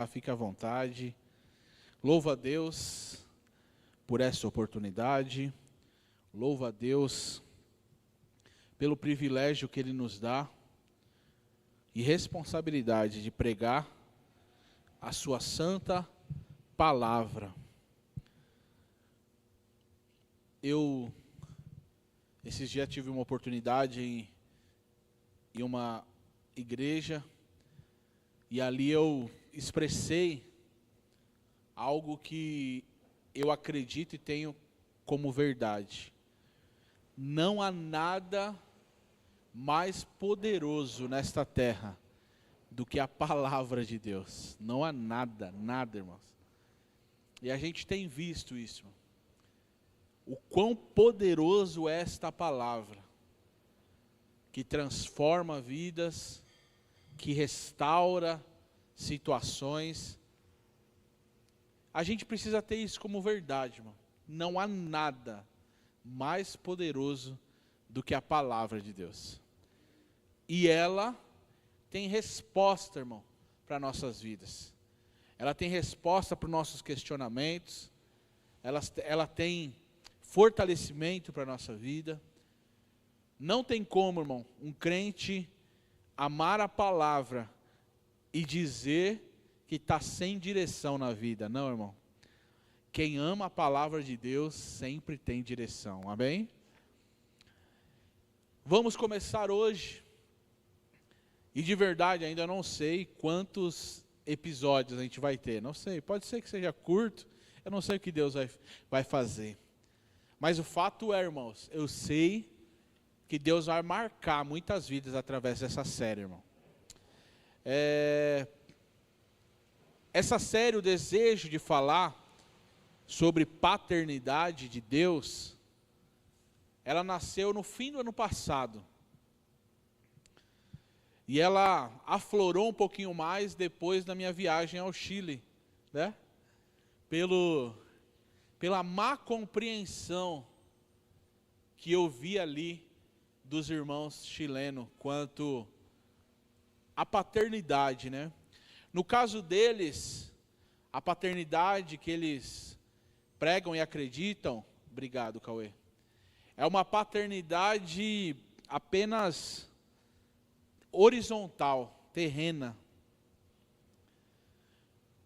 Fique à vontade. Louva a Deus por essa oportunidade. Louva a Deus pelo privilégio que Ele nos dá e responsabilidade de pregar a sua santa palavra. Esses dias tive uma oportunidade em uma igreja e ali eu expressei algo que eu acredito e tenho como verdade. Não há nada mais poderoso nesta terra do que a palavra de Deus. Não há nada, irmãos. E a gente tem visto isso. O quão poderoso é esta palavra, que transforma vidas, que restaura situações. A gente precisa ter isso como verdade, irmão. Não há nada mais poderoso do que a palavra de Deus. E ela tem resposta, irmão, para nossas vidas. Ela tem resposta para os nossos questionamentos. Ela tem fortalecimento para a nossa vida. Não tem como, irmão, um crente amar a palavra e dizer que está sem direção na vida. Não, irmão. Quem ama a palavra de Deus sempre tem direção. Amém? Vamos começar hoje. E de verdade, ainda não sei quantos episódios a gente vai ter. Não sei, pode ser que seja curto. Eu não sei o que Deus vai fazer. Mas o fato é, irmãos, eu sei que Deus vai marcar muitas vidas através dessa série, irmão. Essa série, o desejo de falar sobre paternidade de Deus, ela nasceu no fim do ano passado. E ela aflorou um pouquinho mais depois da minha viagem ao Chile, né? Pela má compreensão que eu vi ali dos irmãos chilenos quanto à paternidade, né? No caso deles, a paternidade que eles pregam e acreditam, obrigado, Cauê, é uma paternidade apenas horizontal, terrena.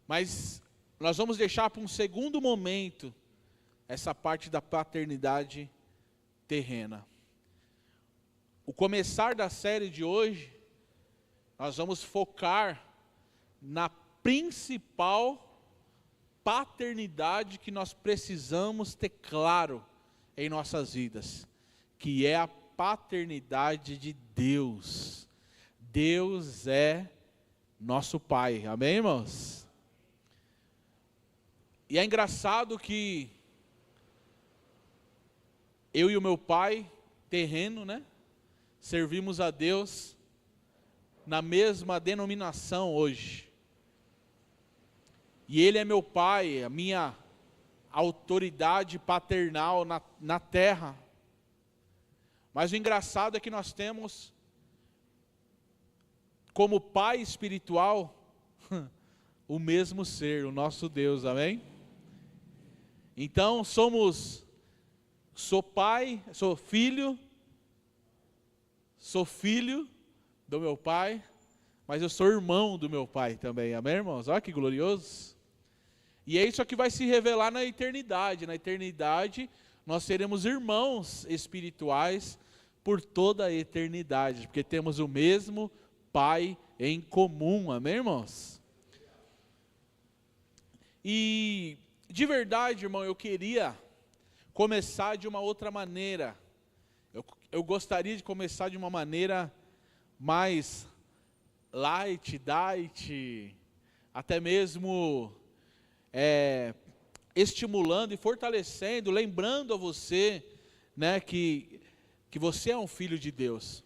Mas nós vamos deixar para um segundo momento essa parte da paternidade terrena. O começar da série de hoje, nós vamos focar na principal paternidade que nós precisamos ter claro em nossas vidas, que é a paternidade de Deus. Deus é nosso Pai, amém, irmãos? E é engraçado que eu e o meu pai terreno, né, servimos a Deus na mesma denominação hoje. E Ele é meu pai, a minha autoridade paternal na terra. Mas o engraçado é que nós temos como pai espiritual o mesmo ser, o nosso Deus, amém? Então sou pai, sou filho do meu pai, mas eu sou irmão do meu pai também, amém, irmãos? Olha que glorioso. E é isso que vai se revelar na eternidade. Na eternidade, nós seremos irmãos espirituais por toda a eternidade, porque temos o mesmo Pai em comum, amém, irmãos? E, de verdade, irmão, eu queria começar de uma outra maneira. Eu gostaria de começar de uma maneira mais light, até mesmo estimulando e fortalecendo, lembrando a você, né, que você é um filho de Deus.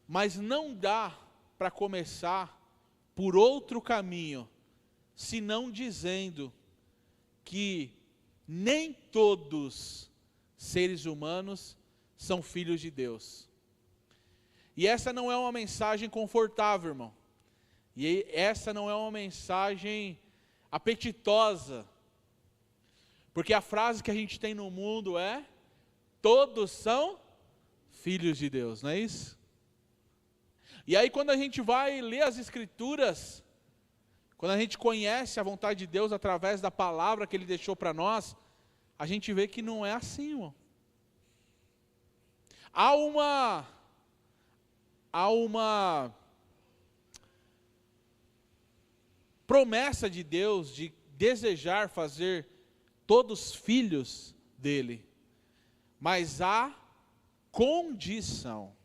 Mas não dá para começar por outro caminho, senão dizendo que nem todos seres humanos são filhos de Deus. E essa não é uma mensagem confortável, irmão. E essa não é uma mensagem apetitosa, porque a frase que a gente tem no mundo é: todos são filhos de Deus, não é isso? E aí quando a gente vai ler as Escrituras, quando a gente conhece a vontade de Deus através da palavra que Ele deixou para nós, a gente vê que não é assim, irmão. Há uma promessa de Deus de desejar fazer todos filhos dele, mas há condição.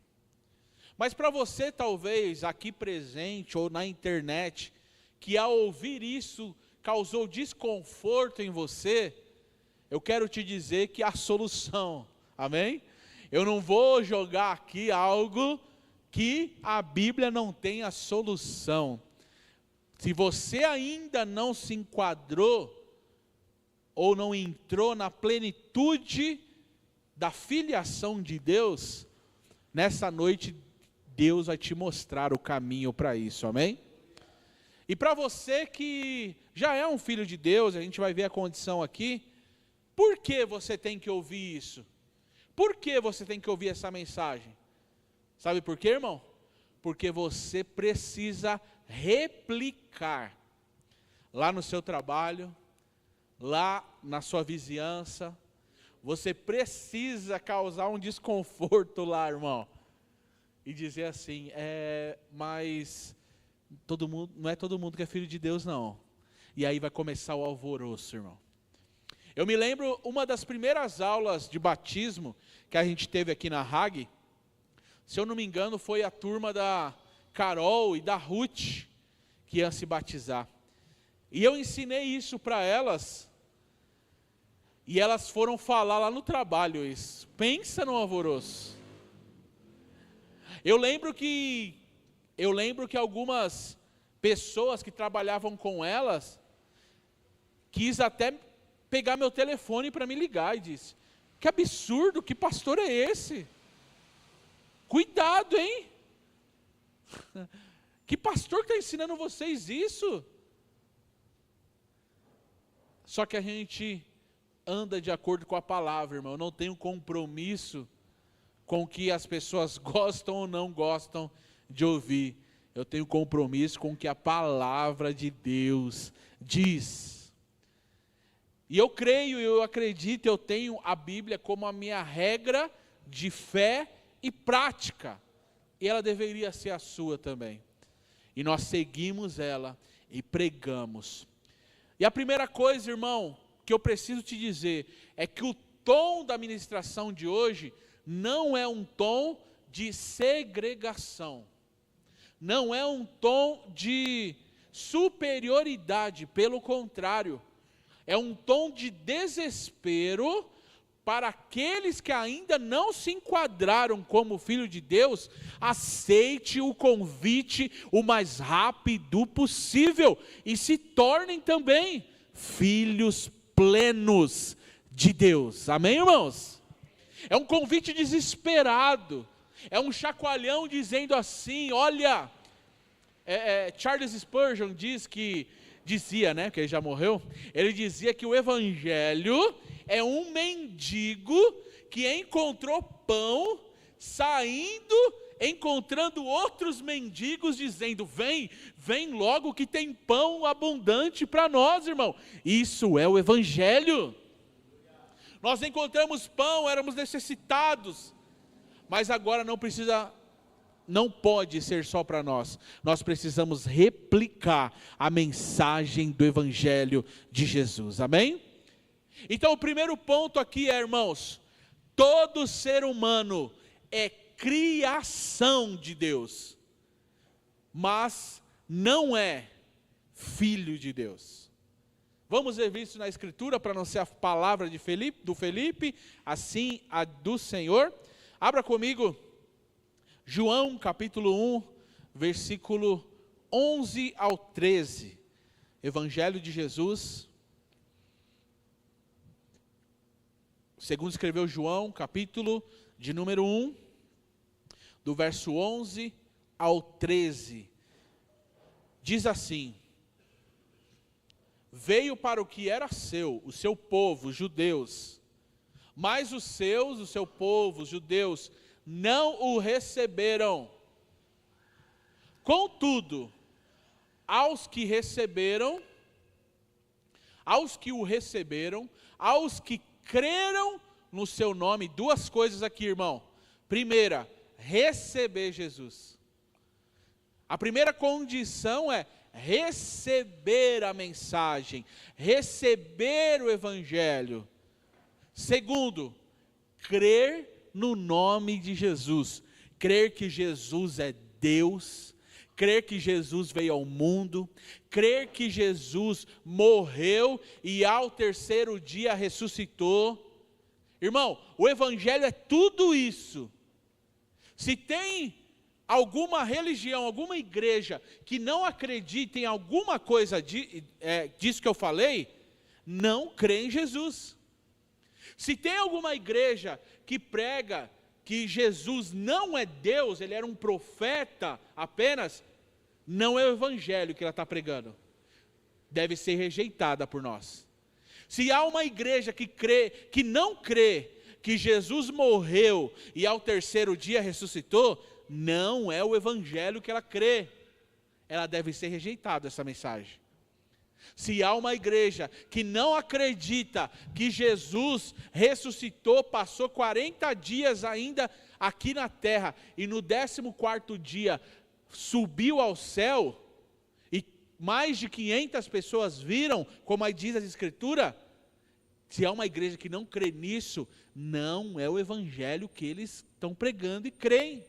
Mas para você, talvez, aqui presente ou na internet, que ao ouvir isso causou desconforto em você, eu quero te dizer que há solução, amém? Eu não vou jogar aqui algo que a Bíblia não tenha solução. Se você ainda não se enquadrou, ou não entrou na plenitude da filiação de Deus, nessa noite Deus vai te mostrar o caminho para isso, amém? E para você que já é um filho de Deus, a gente vai ver a condição aqui, por que você tem que ouvir isso? Por que você tem que ouvir essa mensagem? Sabe por quê, irmão? Porque você precisa replicar lá no seu trabalho, lá na sua vizinhança. Você precisa causar um desconforto lá, irmão, e dizer assim: mas todo mundo, não é todo mundo que é filho de Deus, não. E aí vai começar o alvoroço, irmão. Eu me lembro, uma das primeiras aulas de batismo que a gente teve aqui na Hag, se eu não me engano, foi a turma da Carol e da Ruth que iam se batizar. E eu ensinei isso para elas, e elas foram falar lá no trabalho isso. Pensa no alvoroço. Eu lembro que algumas pessoas que trabalhavam com elas quis até pegar meu telefone para me ligar e disse: que absurdo, que pastor é esse? Cuidado, hein? Que pastor que está ensinando vocês isso? Só que a gente anda de acordo com a palavra, irmão. Eu não tenho compromisso com o que as pessoas gostam ou não gostam de ouvir. Eu tenho compromisso com o que a palavra de Deus diz. E eu creio, eu acredito, eu tenho a Bíblia como a minha regra de fé e prática. E ela deveria ser a sua também. E nós seguimos ela e pregamos. E a primeira coisa, irmão, que eu preciso te dizer, é que o tom da ministração de hoje não é um tom de segregação. Não é um tom de superioridade, pelo contrário. É um tom de desespero para aqueles que ainda não se enquadraram como filho de Deus. Aceite o convite o mais rápido possível e se tornem também filhos plenos de Deus. Amém, irmãos? É um convite desesperado, é um chacoalhão dizendo assim: olha, Charles Spurgeon dizia, né, que ele já morreu, ele dizia que o evangelho é um mendigo que encontrou pão, saindo, encontrando outros mendigos, dizendo: vem logo que tem pão abundante para nós, irmão. Isso é o evangelho. Nós encontramos pão, éramos necessitados, mas agora não pode ser só para nós. Nós precisamos replicar a mensagem do evangelho de Jesus, amém? Então o primeiro ponto aqui é, irmãos, todo ser humano é criação de Deus, mas não é filho de Deus. Vamos ver isso na Escritura, para não ser a palavra do Felipe, assim a do Senhor. Abra comigo, João capítulo 1, versículo 11 ao 13. Evangelho de Jesus, segundo escreveu João, capítulo de número 1, do verso 11 ao 13. diz assim: veio para o que era seu, o seu povo, os judeus, mas o seu povo, os judeus, não o receberam. Contudo, aos que o receberam, aos que creram no seu nome, duas coisas aqui, irmão. Primeira, receber Jesus. A primeira condição é receber a mensagem, receber o evangelho. Segundo, crer no nome de Jesus, crer que Jesus é Deus, crer que Jesus veio ao mundo, crer que Jesus morreu e ao terceiro dia ressuscitou. Irmão, o evangelho é tudo isso. Se tem alguma religião, alguma igreja que não acredita em alguma coisa disso que eu falei, não crê em Jesus. Se tem alguma igreja que prega que Jesus não é Deus, ele era um profeta apenas, não é o evangelho que ela está pregando. Deve ser rejeitada por nós. Se há uma igreja que não crê que Jesus morreu e ao terceiro dia ressuscitou, não é o evangelho que ela crê. Ela deve ser rejeitada, essa mensagem. Se há uma igreja que não acredita que Jesus ressuscitou, passou 40 dias ainda aqui na terra, e no 14º dia subiu ao céu, e mais de 500 pessoas viram, como diz a Escritura, se há uma igreja que não crê nisso, não é o evangelho que eles estão pregando e creem.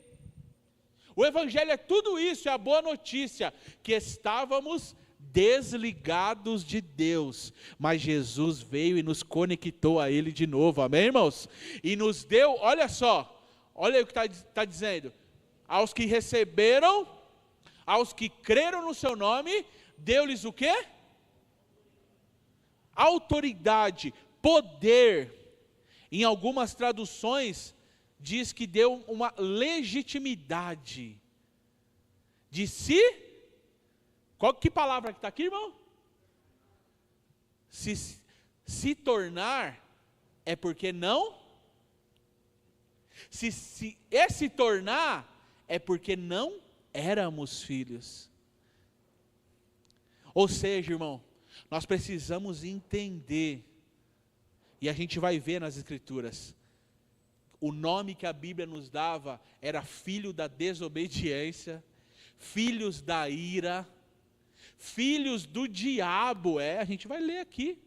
O evangelho é tudo isso, é a boa notícia, que estávamos desligados de Deus, mas Jesus veio e nos conectou a Ele de novo, amém, irmãos? E nos deu, olha só, olha aí o que está dizendo, aos que receberam, aos que creram no seu nome, deu-lhes o quê? Autoridade, poder. Em algumas traduções diz que deu uma legitimidade de que palavra que está aqui, irmão? Se tornar é porque não. Se tornar é porque não éramos filhos. Ou seja, irmão, nós precisamos entender, e a gente vai ver nas Escrituras, o nome que a Bíblia nos dava era filho da desobediência, filhos da ira, filhos do diabo, a gente vai ler aqui.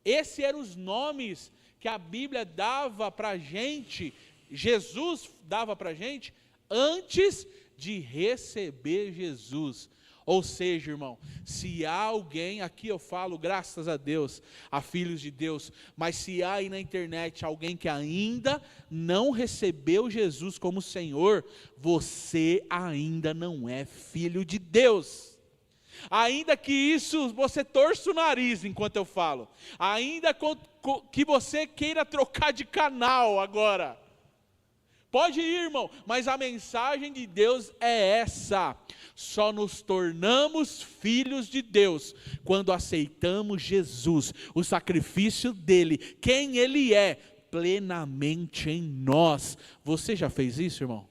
Esses eram os nomes que a Bíblia dava para a gente, Jesus dava para a gente, antes de receber Jesus. Ou seja, irmão, se há alguém, aqui eu falo, graças a Deus, a filhos de Deus, mas se há aí na internet alguém que ainda não recebeu Jesus como Senhor, você ainda não é filho de Deus. Ainda que isso, você torça o nariz enquanto eu falo, ainda que você queira trocar de canal agora, pode ir, irmão, mas a mensagem de Deus é essa: só nos tornamos filhos de Deus quando aceitamos Jesus, o sacrifício dele, quem ele é, plenamente em nós. Você já fez isso, irmão?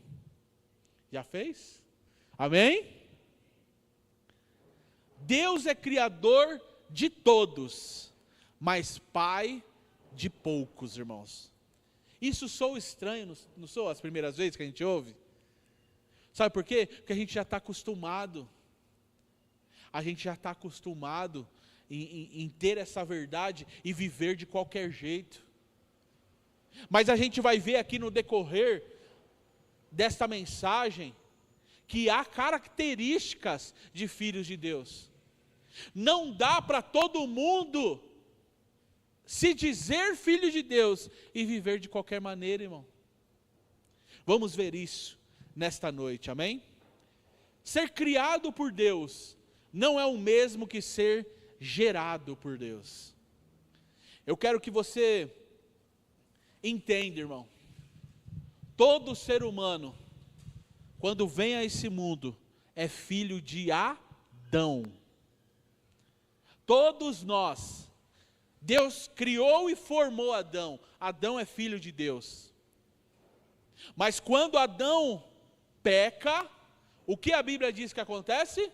Já fez? Amém? Deus é criador de todos, mas pai de poucos, irmãos. Isso soa estranho, não soa as primeiras vezes que a gente ouve? Sabe por quê? Porque a gente já está acostumado. A gente já está acostumado em ter essa verdade e viver de qualquer jeito. Mas a gente vai ver aqui no decorrer desta mensagem que há características de filhos de Deus. Não dá para todo mundo se dizer filho de Deus e viver de qualquer maneira, irmão. Vamos ver isso nesta noite, amém? Ser criado por Deus não é o mesmo que ser gerado por Deus. Eu quero que você entenda, irmão. Todo ser humano, quando vem a esse mundo, é filho de Adão. Adão. Todos nós, Deus criou e formou Adão. Adão é filho de Deus. Mas quando Adão peca, o que a Bíblia diz que acontece?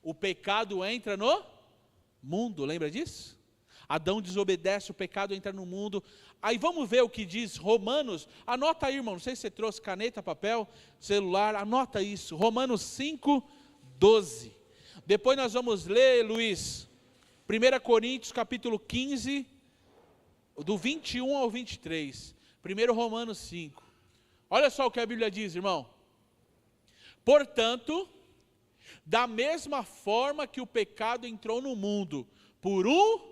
O pecado entra no mundo, lembra disso? Adão desobedece, o pecado entra no mundo. Aí vamos ver o que diz Romanos. Anota aí, irmão, não sei se você trouxe caneta, papel, celular, anota isso. Romanos 5:12. Depois nós vamos ler, Luiz, 1 Coríntios capítulo 15, do 21 ao 23. 1 Romanos 5. Olha só o que a Bíblia diz, irmão. Portanto, da mesma forma que o pecado entrou no mundo, por um,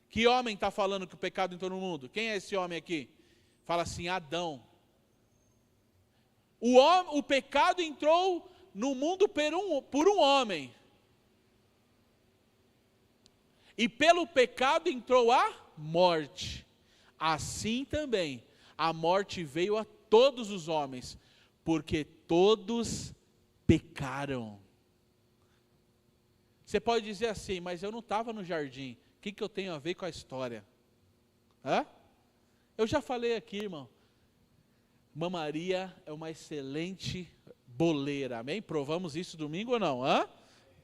que homem está falando que o pecado entrou no mundo? Quem é esse homem aqui? Fala assim, Adão. O pecado entrou no mundo por um homem. E pelo pecado entrou a morte. Assim também, a morte veio a todos os homens, porque todos pecaram. Você pode dizer assim, mas eu não estava no jardim. O que eu tenho a ver com a história? Hã? Eu já falei aqui, irmão. Irmã Maria é uma excelente boleira, amém? Provamos isso domingo ou não? Hã?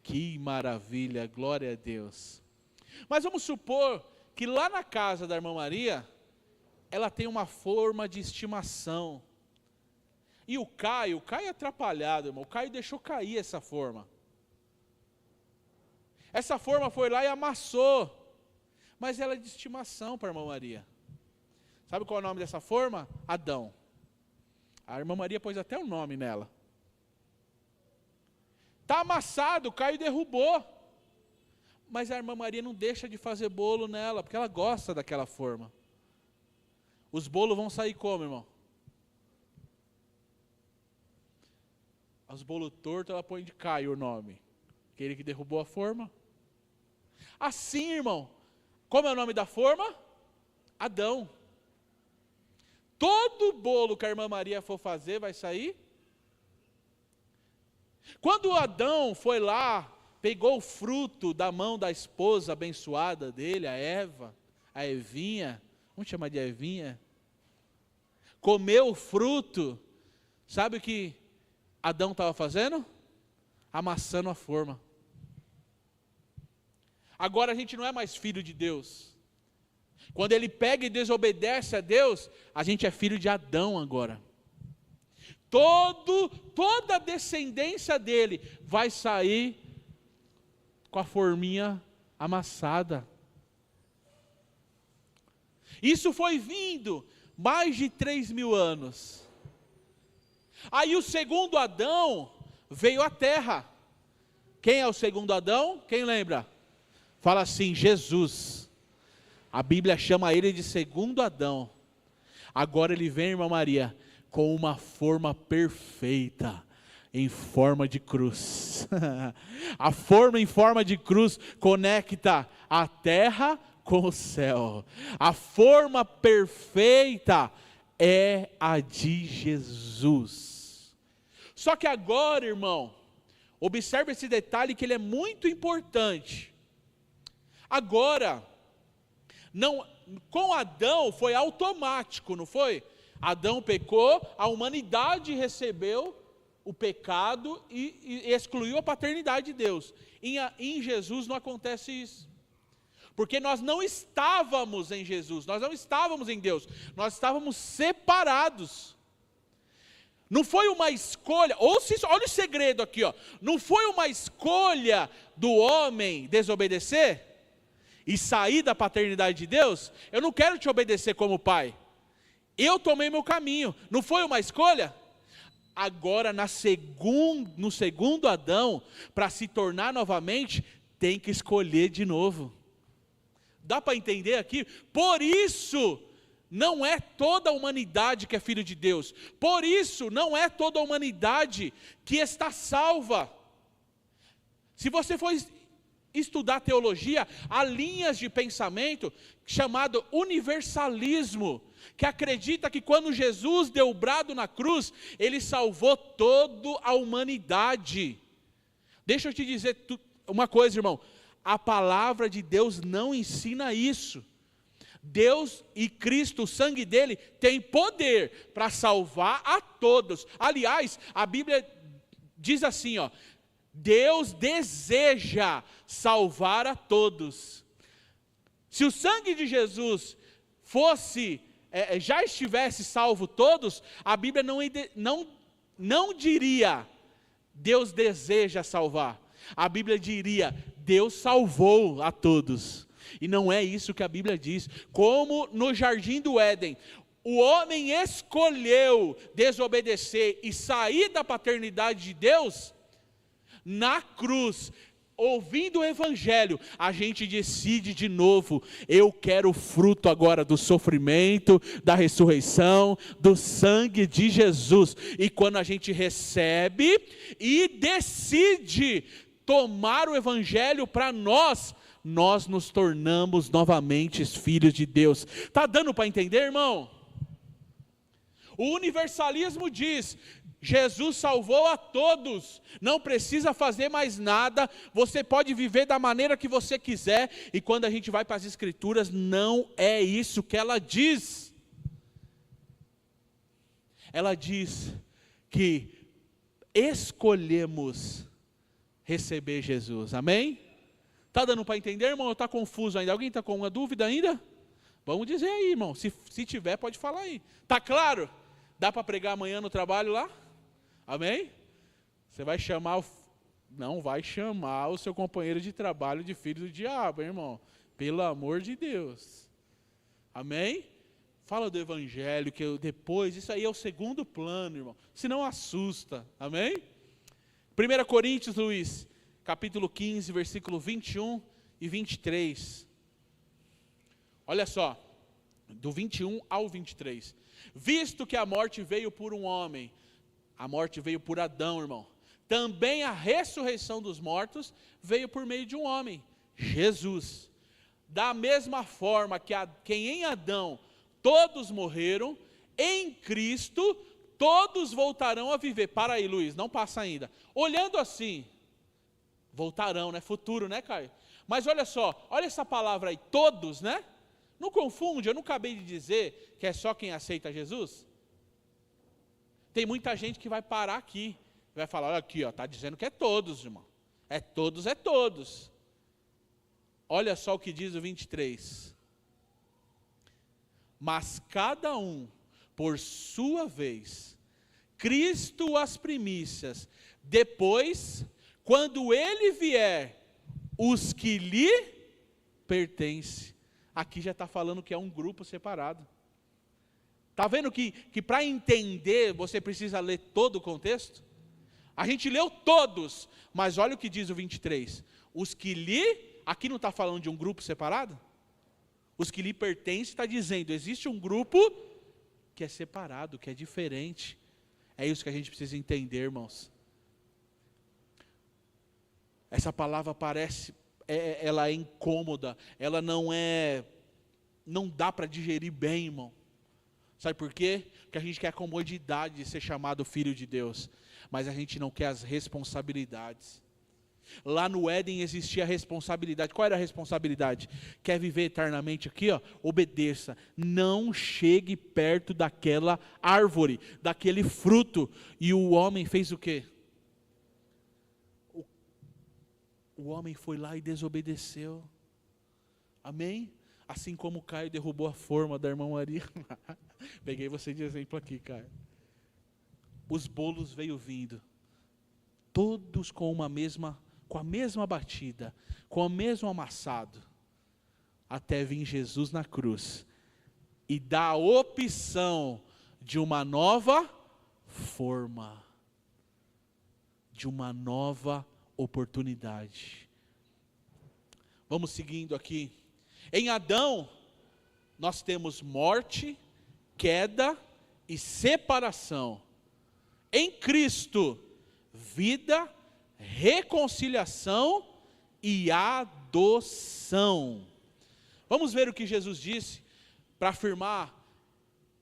Que maravilha, glória a Deus. Mas vamos supor que lá na casa da irmã Maria, ela tem uma forma de estimação. E o Caio é atrapalhado, irmão. O Caio deixou cair essa forma. Essa forma foi lá e amassou. Mas ela é de estimação para a irmã Maria. Sabe qual é o nome dessa forma? Adão. A irmã Maria pôs até um nome nela. Está amassado, o Caio derrubou. Mas a irmã Maria não deixa de fazer bolo nela, porque ela gosta daquela forma. Os bolos vão sair como, irmão? Os bolos tortos, ela põe de Caio o nome. Aquele que derrubou a forma. Assim, irmão, como é o nome da forma? Adão. Todo bolo que a irmã Maria for fazer vai sair. Quando Adão foi lá, pegou o fruto da mão da esposa abençoada dele, a Eva, a Evinha, vamos chamar de Evinha, comeu o fruto, sabe o que Adão estava fazendo? Amassando a forma. Agora a gente não é mais filho de Deus. Quando ele pega e desobedece a Deus, a gente é filho de Adão agora. Toda a descendência dele vai sair com a forminha amassada. Isso foi vindo mais de 3.000 anos. Aí o segundo Adão veio à terra. Quem é o segundo Adão? Quem lembra? Fala assim, Jesus. A Bíblia chama ele de segundo Adão. Agora ele vem, irmã Maria, com uma forma perfeita, em forma de cruz. A forma em forma de cruz conecta a terra com o céu. A forma perfeita é a de Jesus. Só que agora, irmão, observe esse detalhe que ele é muito importante. Agora, com Adão foi automático, não foi? Adão pecou, a humanidade recebeu o pecado e excluiu a paternidade de Deus. Em Jesus não acontece isso. Porque nós não estávamos em Jesus, nós não estávamos em Deus, nós estávamos separados. Não foi uma escolha, olha o segredo aqui, ó. Não foi uma escolha do homem desobedecer e sair da paternidade de Deus. Eu não quero te obedecer como pai. Eu tomei meu caminho. Não foi uma escolha? Agora no segundo Adão, para se tornar novamente, tem que escolher de novo. Dá para entender aqui? Por isso, não é toda a humanidade que é filho de Deus. Por isso, não é toda a humanidade que está salva. Se você for estudar teologia, há linhas de pensamento chamado universalismo. que acredita que quando Jesus deu o brado na cruz, ele salvou toda a humanidade. Deixa eu te dizer uma coisa, irmão, a palavra de Deus não ensina isso. Deus e Cristo, o sangue dele, tem poder para salvar a todos. Aliás, a Bíblia diz assim, ó, Deus deseja salvar a todos. Se o sangue de Jesus já estivesse salvo todos, a Bíblia não diria, Deus deseja salvar. A Bíblia diria, Deus salvou a todos. E não é isso que a Bíblia diz. Como no jardim do Éden, o homem escolheu desobedecer e sair da paternidade de Deus, na cruz, ouvindo o Evangelho, a gente decide de novo, eu quero o fruto agora do sofrimento, da ressurreição, do sangue de Jesus. E quando a gente recebe e decide tomar o Evangelho para nós nos tornamos novamente filhos de Deus. Está dando para entender, irmão? O universalismo diz, Jesus salvou a todos, não precisa fazer mais nada, você pode viver da maneira que você quiser, e quando a gente vai para as Escrituras, não é isso que ela diz. Ela diz que escolhemos receber Jesus, amém? Está dando para entender, irmão? Está confuso ainda? Alguém está com uma dúvida ainda? Vamos dizer aí, irmão. Se tiver, pode falar aí. Está claro? Dá para pregar amanhã no trabalho lá? Amém? Você vai chamar, não vai chamar o seu companheiro de trabalho de filho do diabo, hein, irmão? Pelo amor de Deus. Amém? Fala do Evangelho, que depois, isso aí é o segundo plano, irmão. Senão assusta. Amém? 1 Coríntios, Luiz, capítulo 15, versículo 21 e 23. Olha só, do 21 ao 23. Visto que a morte veio por um homem, a morte veio por Adão, irmão. Também a ressurreição dos mortos veio por meio de um homem, Jesus. Da mesma forma que em Adão todos morreram, em Cristo todos voltarão a viver. Para aí, Luiz, não passa ainda. Olhando assim, voltarão, né? Futuro, né, Caio? Mas olha só, olha essa palavra aí, todos, né? Não confunde, eu não acabei de dizer que é só quem aceita Jesus? Tem muita gente que vai parar aqui, vai falar, olha aqui, ó, está dizendo que é todos, irmão. É todos, é todos. Olha só o que diz o 23. Mas cada um, por sua vez, Cristo as primícias, depois, quando Ele vier, os que lhe pertencem. Aqui já está falando que é um grupo separado. Está vendo que para entender, você precisa ler todo o contexto? A gente leu todos, mas olha o que diz o 23. Os que lhe, aqui não está falando de um grupo separado? Os que lhe pertencem, está dizendo, existe um grupo que é separado, que é diferente. É isso que a gente precisa entender, irmãos. Essa palavra parece, ela é incômoda, ela não dá para digerir bem, irmão. Sabe por quê? Porque a gente quer a comodidade de ser chamado filho de Deus, mas a gente não quer as responsabilidades. Lá no Éden existia a responsabilidade. Qual era a responsabilidade? Quer viver eternamente aqui? Ó, obedeça. Não chegue perto daquela árvore, daquele fruto. E o homem fez o quê? O homem foi lá e desobedeceu. Amém? Assim como o Caio derrubou a forma da irmã Maria. Peguei você de exemplo aqui, Caio. Os bolos veio vindo. Todos com a mesma batida, com o mesmo amassado. Até vir Jesus na cruz. E dar a opção de uma nova forma. De uma nova oportunidade. Vamos seguindo aqui. Em Adão, nós temos morte, queda e separação. Em Cristo, vida, reconciliação e adoção. Vamos ver o que Jesus disse para afirmar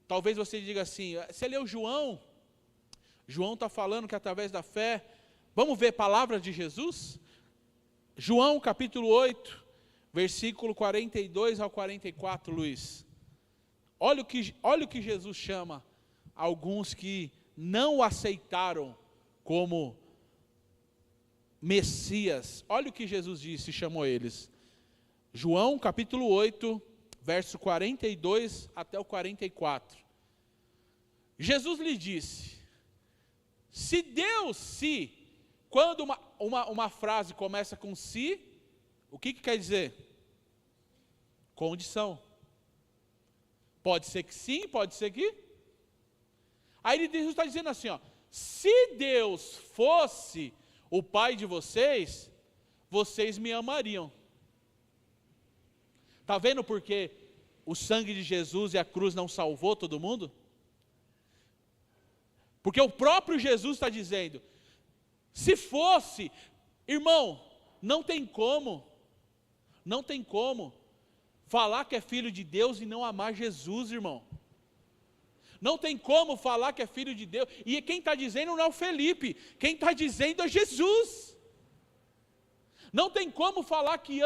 Talvez você diga assim, você leu João? João está falando que através da fé, vamos ver palavras de Jesus? João capítulo 8, versículo 42 ao 44, Luiz. Olha o que Jesus chama alguns que não o aceitaram como Messias. Olha o que Jesus disse, chamou eles. João capítulo 8, verso 42 até o 44. Jesus lhe disse, quando uma frase começa com se, o que quer dizer? Condição. Pode ser que sim, pode ser que. Aí Jesus está dizendo assim, ó, se Deus fosse o Pai de vocês, vocês me amariam. Está vendo porque o sangue de Jesus e a cruz não salvou todo mundo? Porque o próprio Jesus está dizendo, se fosse, irmão, não tem como falar que é filho de Deus e não amar Jesus, irmão. Não tem como falar que é filho de Deus, e quem está dizendo não é o Felipe, quem está dizendo é Jesus. Não tem como falar que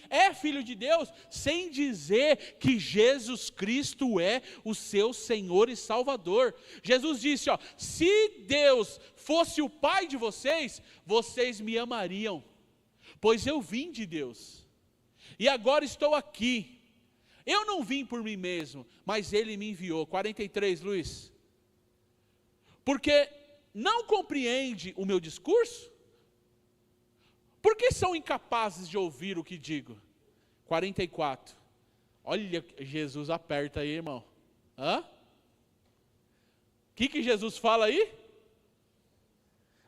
é filho de Deus, sem dizer que Jesus Cristo é o seu Senhor e Salvador. Jesus disse, ó, se Deus fosse o Pai de vocês, vocês me amariam, pois eu vim de Deus, e agora estou aqui. Eu não vim por mim mesmo, mas Ele me enviou. 43, Luiz. Porque não compreende o meu discurso? Por que são incapazes de ouvir o que digo? 44. Olha, Jesus aperta aí, irmão. O que Jesus fala aí?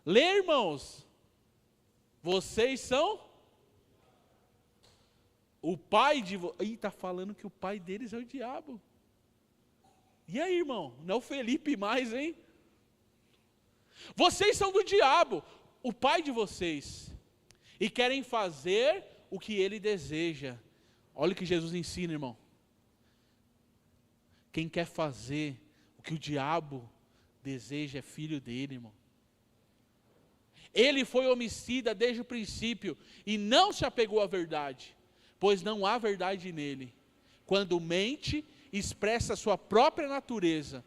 Lê, irmãos. Vocês são o pai de... Ih, está falando que o pai deles é o diabo. E aí, irmão? Não é o Felipe mais, hein? Vocês são do diabo, o pai de vocês, e querem fazer o que ele deseja. Olha o que Jesus ensina, irmão. Quem quer fazer o que o diabo deseja é filho dele, irmão. Ele foi homicida desde o princípio e não se apegou à verdade, pois não há verdade nele. Quando mente, expressa sua própria natureza,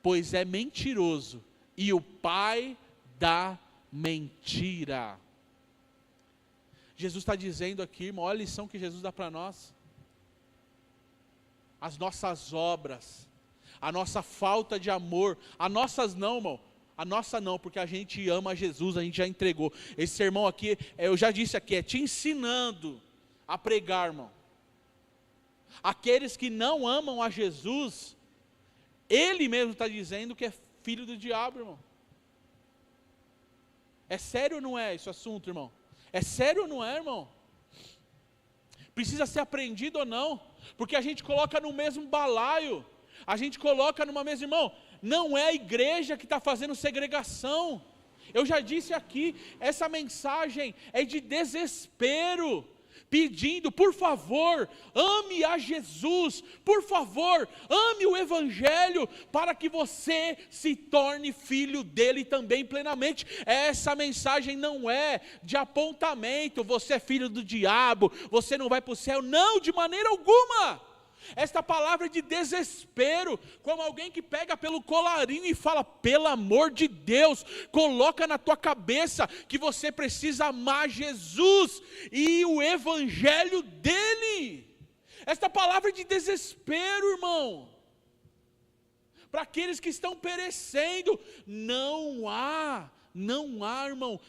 pois é mentiroso e o pai da mentira. Jesus está dizendo aqui, irmão, olha a lição que Jesus dá para nós. As nossas obras, a nossa falta de amor, as nossas não, irmão. A nossa não, porque a gente ama Jesus, a gente já entregou. Esse sermão aqui, eu já disse aqui, é te ensinando a pregar, irmão. Aqueles que não amam a Jesus, Ele mesmo está dizendo que é filho do diabo, irmão. É sério ou não é esse assunto, irmão? É sério ou não é, irmão? Precisa ser aprendido ou não? Porque a gente coloca no mesmo balaio, a gente coloca numa mesma, irmão, não é a igreja que está fazendo segregação. Eu já disse aqui, essa mensagem é de desespero, pedindo, por favor, ame a Jesus, por favor, ame o Evangelho, para que você se torne filho dele também plenamente. Essa mensagem não é de apontamento, você é filho do diabo, você não vai para o céu, não, de maneira alguma. Esta palavra é de desespero, como alguém que pega pelo colarinho e fala, pelo amor de Deus, coloca na tua cabeça que você precisa amar Jesus e o Evangelho dele. Esta palavra é de desespero, irmão, para aqueles que estão perecendo. Não há, irmão,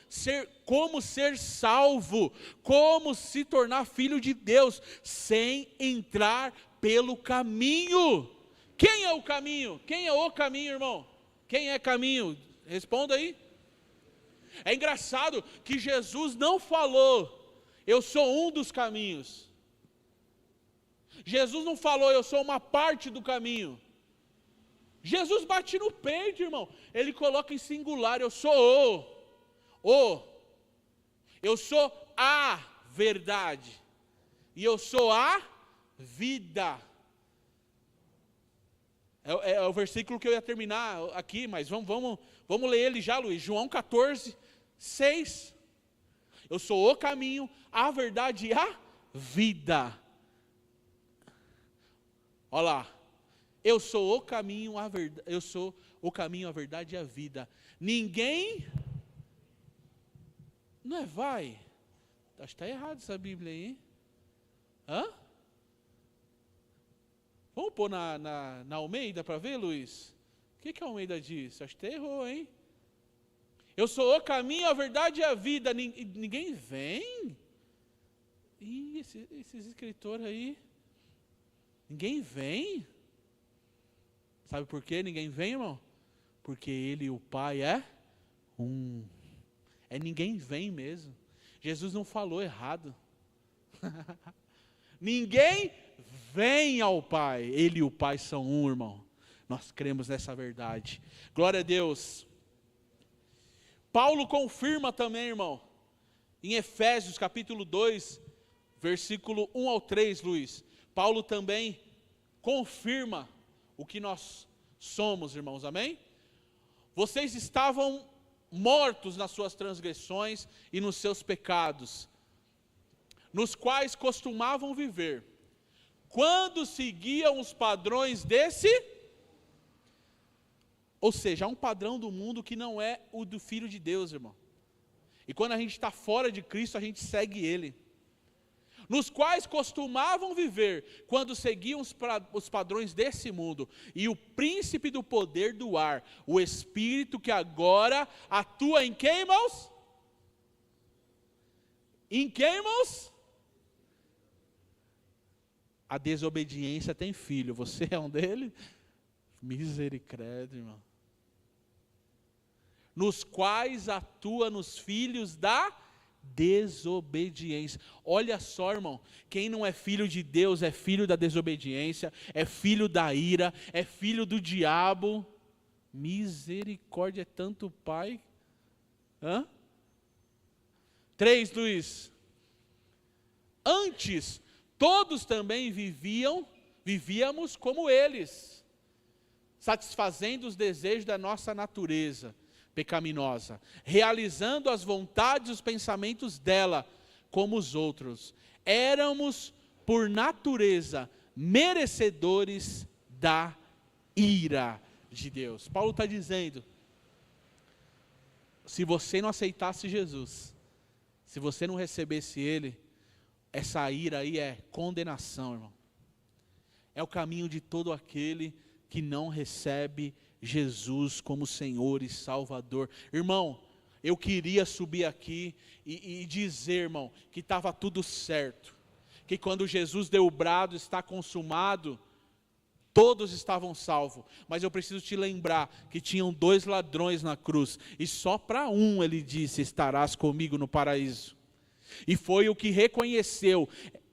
como ser salvo, como se tornar filho de Deus, sem entrar pelo caminho. Quem é o caminho? Quem é o caminho, irmão? Quem é caminho? Responda aí. É engraçado que Jesus não falou, eu sou um dos caminhos. Jesus não falou, eu sou uma parte do caminho. Jesus bate no peito, irmão. Ele coloca em singular, eu sou eu sou a verdade, e eu sou a vida. É o versículo que eu ia terminar aqui, mas vamos ler ele já, Luiz. João 14, 6. Eu sou o caminho, a verdade e a vida. Olha lá. Eu sou o caminho, a verdade, eu sou o caminho, a verdade e a vida. Ninguém... Não é vai? Acho que está errado essa Bíblia aí, hein? Hã? Vamos pôr na Almeida para ver, Luiz? O que a Almeida diz? Acho que errou, hein? Eu sou o caminho, a verdade e a vida. Ninguém vem? Ih, esses escritores aí. Ninguém vem? Sabe por que ninguém vem, irmão? Porque ele e o Pai é um. Ninguém vem mesmo. Jesus não falou errado. Ninguém vem ao Pai. Ele e o Pai são um, irmão. Nós cremos nessa verdade. Glória a Deus. Paulo confirma também, irmão, em Efésios capítulo 2, versículo 1 ao 3, Luiz. Paulo também confirma o que nós somos, irmãos, amém? Vocês estavam mortos nas suas transgressões e nos seus pecados, nos quais costumavam viver, quando seguiam os padrões desse, ou seja, há um padrão do mundo que não é o do Filho de Deus, irmão. E quando a gente está fora de Cristo, a gente segue Ele. Nos quais costumavam viver, quando seguiam os padrões desse mundo, e o príncipe do poder do ar, o Espírito que agora atua em quem, irmãos? Em quem, irmãos? A desobediência tem filho, você é um deles? Misericórdia, irmão. Nos quais atua nos filhos da desobediência. Olha só, irmão, quem não é filho de Deus é filho da desobediência, é filho da ira, é filho do diabo. Misericórdia, é tanto pai. 3, Luiz. Antes, todos também vivíamos como eles, satisfazendo os desejos da nossa natureza pecaminosa, realizando as vontades e os pensamentos dela, como os outros. Éramos, por natureza, merecedores da ira de Deus. Paulo está dizendo, se você não aceitasse Jesus, se você não recebesse Ele, essa ira aí é condenação, irmão. É o caminho de todo aquele que não recebe Jesus como Senhor e Salvador. Irmão, eu queria subir aqui e dizer, irmão, que estava tudo certo. Que quando Jesus deu o brado, está consumado, todos estavam salvos. Mas eu preciso te lembrar que tinham 2 ladrões na cruz. E só para um ele disse, estarás comigo no paraíso. E foi o que reconheceu,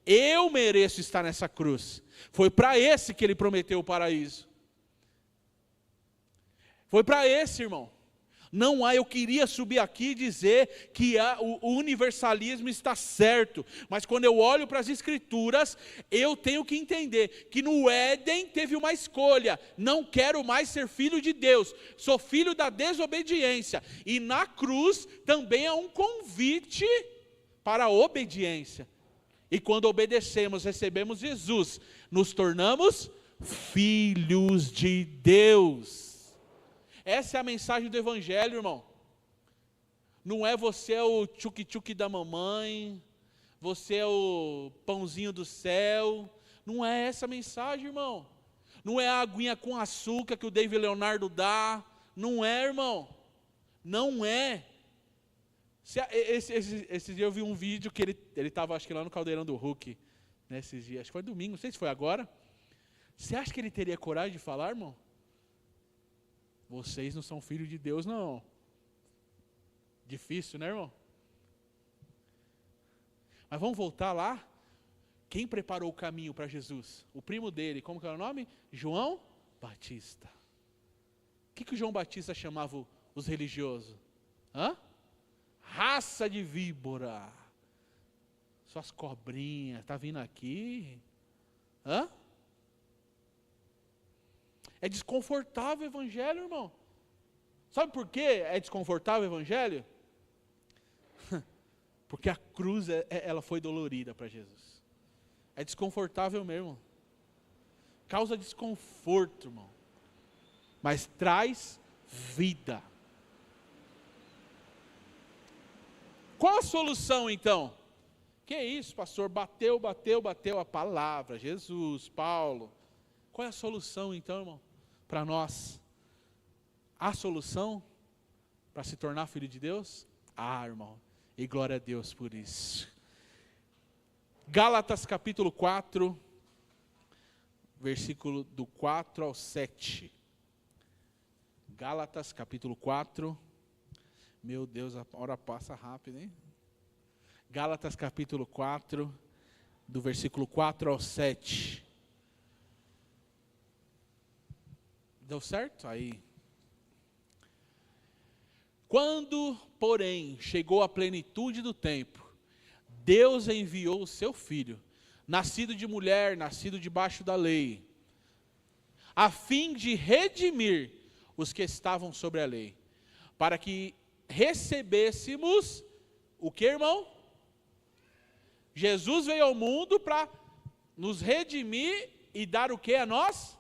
eu mereço estar nessa cruz. Foi para esse que ele prometeu o paraíso. Foi para esse, irmão. Não há, eu queria subir aqui e dizer que o universalismo está certo. Mas quando eu olho para as Escrituras, eu tenho que entender que no Éden teve uma escolha. Não quero mais ser filho de Deus. Sou filho da desobediência. E na cruz também há um convite para a obediência. E quando obedecemos, recebemos Jesus, nos tornamos filhos de Deus. Essa é a mensagem do Evangelho, irmão. Não é você o tchuc-tchuc da mamãe, você é o pãozinho do céu. Não é essa a mensagem, irmão. Não é a aguinha com açúcar que o David Leonardo dá. Não é, irmão. Não é. Esse dia eu vi um vídeo que ele estava, acho que lá no Caldeirão do Hulk, né, esses dias. Acho que foi domingo, não sei se foi agora. Você acha que ele teria coragem de falar, irmão? Vocês não são filhos de Deus, não. Difícil, né, irmão? Mas vamos voltar lá. Quem preparou o caminho para Jesus? O primo dele, como que era o nome? João Batista. O que o João Batista chamava os religiosos? Raça de víbora. Suas cobrinhas, está vindo aqui? É desconfortável o evangelho, irmão. Sabe por que é desconfortável o evangelho? Porque a cruz, ela foi dolorida para Jesus. É desconfortável mesmo. Causa desconforto, irmão. Mas traz vida. Qual a solução então? Que isso, pastor? Bateu a palavra, Jesus, Paulo. Qual é a solução então, irmão? Para nós. A solução para se tornar filho de Deus? Irmão. E glória a Deus por isso. Gálatas capítulo 4, versículo do 4 ao 7. Gálatas capítulo 4. Meu Deus, a hora passa rápido, hein? Gálatas capítulo 4, do versículo 4 ao 7. Deu certo? Aí. Quando, porém, chegou a plenitude do tempo, Deus enviou o seu Filho, nascido de mulher, nascido debaixo da lei, a fim de redimir os que estavam sobre a lei, para que recebêssemos, o que, irmão? Jesus veio ao mundo para nos redimir e dar o que a nós?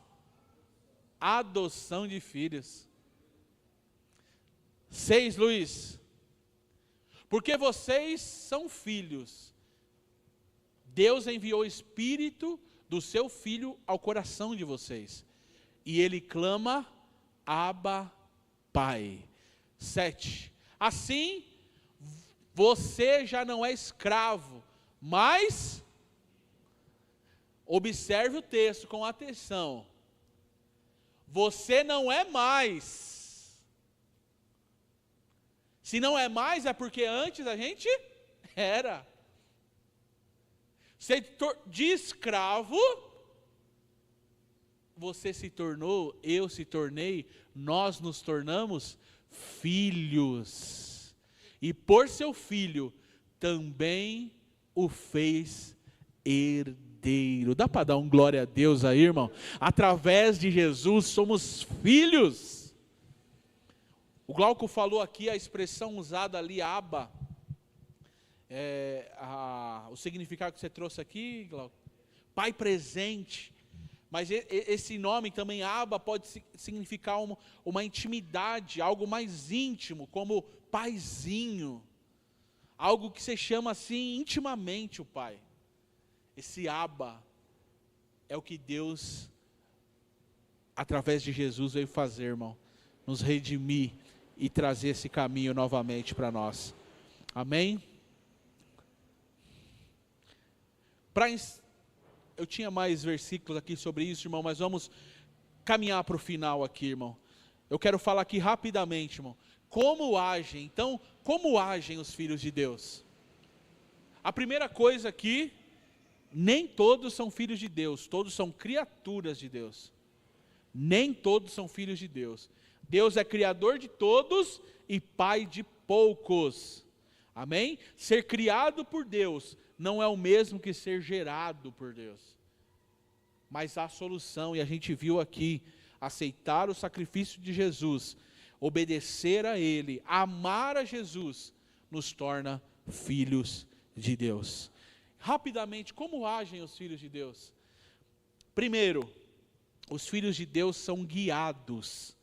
Adoção de filhos. 6, Luiz. Porque vocês são filhos. Deus enviou o Espírito do seu Filho ao coração de vocês. E ele clama, Abba, Pai. 7. Assim, você já não é escravo, mas, observe o texto com atenção. Você não é mais. Se não é mais, é porque antes a gente era. De escravo, você se tornou, eu se tornei, nós nos tornamos filhos. E por seu filho, também o fez herdeiro. Dá para dar um glória a Deus aí, irmão? Através de Jesus somos filhos. O Glauco falou aqui a expressão usada ali, Abba. O significado que você trouxe aqui, Glauco, pai presente. Mas esse nome também, Abba, pode significar uma intimidade, algo mais íntimo, como paizinho. Algo que você chama assim intimamente o pai. Esse Abba é o que Deus, através de Jesus, veio fazer, irmão. Nos redimir e trazer esse caminho novamente para nós. Amém? Eu tinha mais versículos aqui sobre isso, irmão, mas vamos caminhar para o final aqui, irmão. Eu quero falar aqui rapidamente, irmão. Como agem os filhos de Deus? A primeira coisa aqui, nem todos são filhos de Deus, todos são criaturas de Deus. Nem todos são filhos de Deus. Deus é criador de todos e pai de poucos. Amém? Ser criado por Deus não é o mesmo que ser gerado por Deus. Mas há solução, e a gente viu aqui, aceitar o sacrifício de Jesus, obedecer a Ele, amar a Jesus, nos torna filhos de Deus. Rapidamente, como agem os filhos de Deus? Primeiro, os filhos de Deus são guiados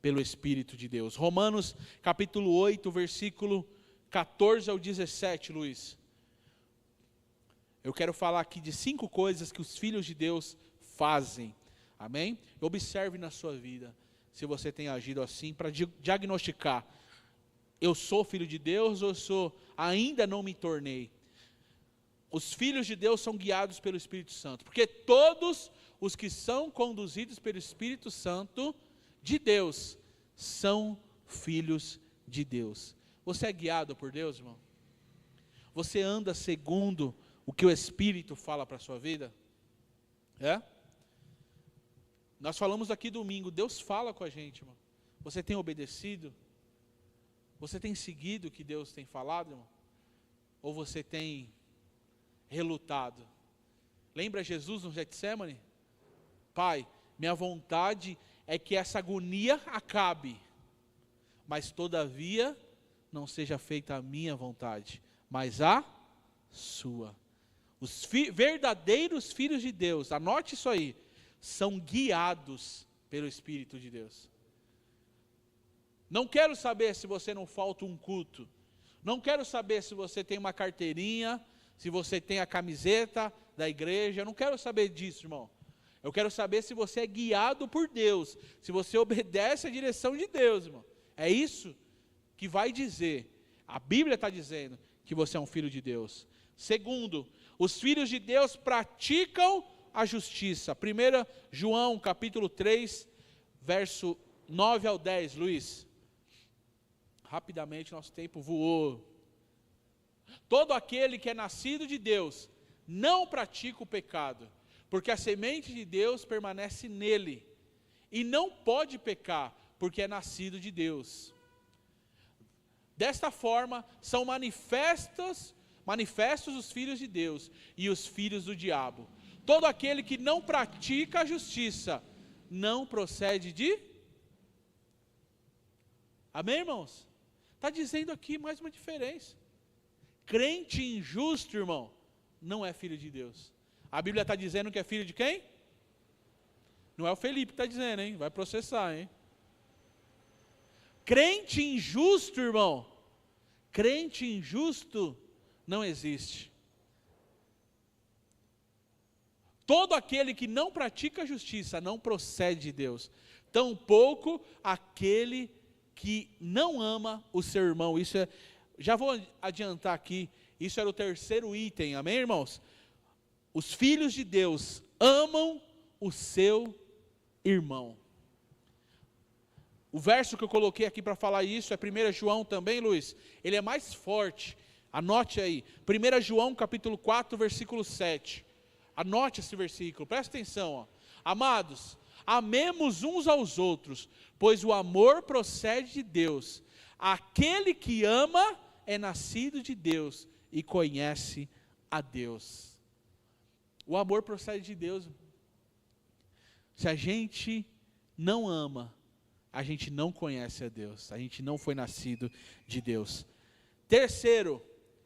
pelo Espírito de Deus. Romanos capítulo 8, versículo 14 ao 17, Luiz. Eu quero falar aqui de 5 coisas que os filhos de Deus fazem. Amém? Observe na sua vida, se você tem agido assim, para diagnosticar. Eu sou filho de Deus ou ainda não me tornei? Os filhos de Deus são guiados pelo Espírito Santo. Porque todos os que são conduzidos pelo Espírito Santo de Deus são filhos de Deus. Você é guiado por Deus, irmão? Você anda segundo o que o Espírito fala para a sua vida? Nós falamos aqui domingo, Deus fala com a gente, irmão. Você tem obedecido? Você tem seguido o que Deus tem falado, irmão? Ou você tem relutado? Lembra Jesus no Getsemane? Pai, minha vontade é que essa agonia acabe, mas todavia não seja feita a minha vontade, mas a sua. Os verdadeiros filhos de Deus, anote isso aí, são guiados pelo Espírito de Deus. Não quero saber se você não falta um culto. Não quero saber se você tem uma carteirinha, se você tem a camiseta da igreja. Eu não quero saber disso, irmão. Eu quero saber se você é guiado por Deus, se você obedece à direção de Deus, irmão. É isso que vai dizer, a Bíblia está dizendo, que você é um filho de Deus. Segundo, os filhos de Deus praticam a justiça. 1 João capítulo 3, verso 9 ao 10, Luiz. Rapidamente, nosso tempo voou. Todo aquele que é nascido de Deus não pratica o pecado, porque a semente de Deus permanece nele, e não pode pecar, porque é nascido de Deus. Desta forma, são manifestos os filhos de Deus e os filhos do diabo. Todo aquele que não pratica a justiça, não procede de... Amém, irmãos? Está dizendo aqui mais uma diferença. Crente injusto, irmão, não é filho de Deus. A Bíblia está dizendo que é filho de quem? Não é o Felipe que está dizendo, hein? Vai processar, hein? Crente injusto, irmão, crente injusto não existe. Todo aquele que não pratica a justiça não procede de Deus. Tampouco aquele que não ama o seu irmão. Isso é, já vou adiantar aqui, isso era o terceiro item, amém, irmãos? Os filhos de Deus amam o seu irmão. O verso que eu coloquei aqui para falar isso é 1 João também, Luiz. Ele é mais forte. Anote aí. 1 João capítulo 4, versículo 7. Anote esse versículo, presta atenção. Ó. Amados, amemos uns aos outros, pois o amor procede de Deus. Aquele que ama é nascido de Deus e conhece a Deus. O amor procede de Deus. Se a gente não ama, a gente não conhece a Deus, a gente não foi nascido de Deus.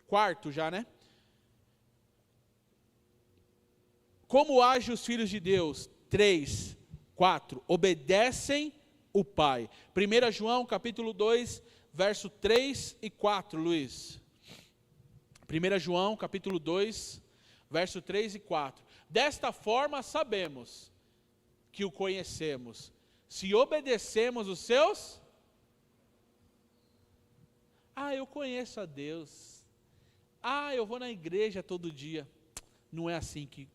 Quarto já, né? Como agem os filhos de Deus? 3, 4, obedecem o Pai. 1 João capítulo 2, verso 3 e 4, Luiz. 1 João capítulo 2, verso 3 e 4. Desta forma sabemos que o conhecemos, se obedecemos os seus... eu conheço a Deus. Eu vou na igreja todo dia. Não é assim que